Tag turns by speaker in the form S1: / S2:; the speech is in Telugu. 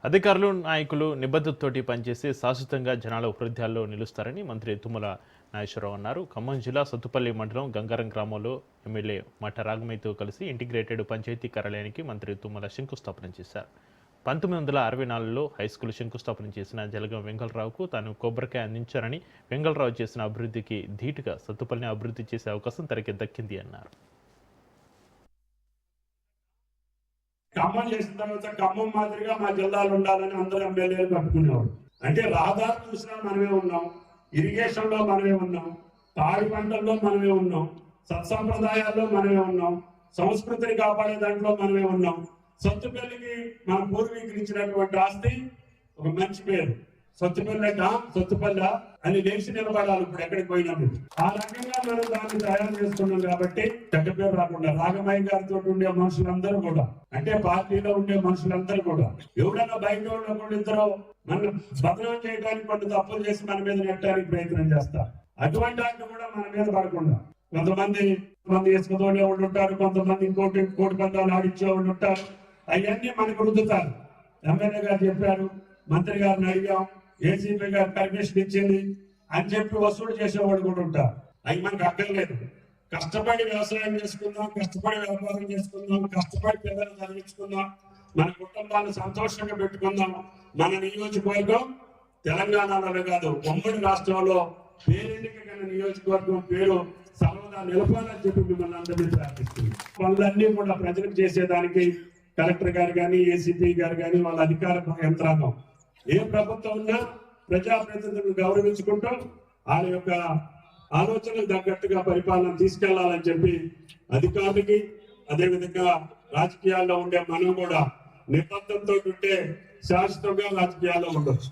S1: అధికారులు, నాయకులు నిబద్ధతతోటి పనిచేసి శాశ్వతంగా జనాల హృదయాల్లో నిలుస్తారని మంత్రి తుమ్మల నాగేశ్వరరావు అన్నారు. ఖమ్మం జిల్లా సత్తుపల్లి మండలం గంగారం గ్రామంలో ఎమ్మెల్యే మఠ రాఘమయ్యతో కలిసి ఇంటిగ్రేటెడ్ పంచాయతీ కార్యాలయానికి మంత్రి తుమ్మల శంకుస్థాపన చేశారు. 1964లో హైస్కూల్ శంకుస్థాపన చేసిన జలగం వెంగళరావుకు తాను కొబ్బరికాయ అందించారని, వెంగళరావు చేసిన అభివృద్ధికి ధీటుగా సత్తుపల్లిని అభివృద్ధి చేసే అవకాశం తనకి దక్కింది అన్నారు.
S2: ఖమ్మం చేసిన తర్వాత ఖమ్మం మాదిరిగా మా జిల్లాలో ఉండాలని అందరూ ఎమ్మెల్యేలు పట్టుకునేవాడు. అంటే రహదారు చూసినా మనమే ఉన్నాం, ఇరిగేషన్ లో మనమే ఉన్నాం, తాడి పంటల్లో మనమే ఉన్నాం, సత్సంప్రదాయాల్లో మనమే ఉన్నాం, సంస్కృతిని కాపాడే దాంట్లో మనమే ఉన్నాం. సత్తుపల్లికి మన పూర్వీకులు ఇచ్చినటువంటి ఆస్తి ఒక మంచి పేరు. సత్తుపల్లి అని లేచి నిలబడాలి ఇప్పుడు ఎక్కడికి పోయినప్పుడు. ఆ రకంగా మనం దాన్ని తయారు చేస్తున్నాం కాబట్టి చెడ్డ పేరు రాకుండా రాఘమయ్య గారితో ఉండే మనుషులందరూ కూడా, అంటే పార్టీలో ఉండే మనుషులందరూ కూడా, ఎవరైనా బయట వాళ్ళు ఇద్దరు మనం బదనం చేయడానికి కొన్ని తప్పులు చేసి మన మీద నెట్టడానికి ప్రయత్నం చేస్తారు. అటువంటి వాటిని కూడా మన మీద పడకుండా కొంతమంది ఇసుకతోనే వాళ్ళు ఉంటారు, కొంతమంది ఇంకోటి పందాలు ఆడిచ్చే వాళ్ళు ఉంటారు. అవన్నీ మనకు రుద్దుతారు. ఎమ్మెల్యే గారు చెప్పారు, మంత్రి గారిని అడిగాం, ఏసీపీ గారు పర్మిషన్ ఇచ్చింది అని చెప్పి వసూలు చేసేవాడు కూడా ఉంటారు. అవి మనకు అర్థం లేదు. కష్టపడి వ్యవసాయం చేసుకుందాం, కష్టపడి వ్యాపారం చేసుకుందాం, కష్టపడి పిల్లలు చదివించుకుందాం, మన కుటుంబాన్ని సంతోషంగా పెట్టుకుందాం. మన నియోజకవర్గం తెలంగాణలో కాదు, ఉమ్మడి రాష్ట్రంలో పేరెన్నికైన నియోజకవర్గం పేరు సర్వదా నిలపాలని చెప్పి మిమ్మల్ని అందరినీ ప్రార్థిస్తుంది. వాళ్ళన్నీ కూడా ప్రజలకు చేసేదానికి కలెక్టర్ గారు కానీ, ఏసీపీ గారు కానీ, వాళ్ళ అధికార యంత్రాంగం, ఏ ప్రభుత్వం ఉన్నా ప్రజాప్రతినిధులను గౌరవించుకుంటూ వాళ్ళ యొక్క ఆలోచనలకు తగ్గట్టుగా పరిపాలన తీసుకెళ్లాలని చెప్పి అధికారులకి, అదేవిధంగా రాజకీయాల్లో ఉండే మనం కూడా నిబద్ధంతో ఉంటే శాశ్వతంగా రాజకీయాల్లో ఉండొచ్చు.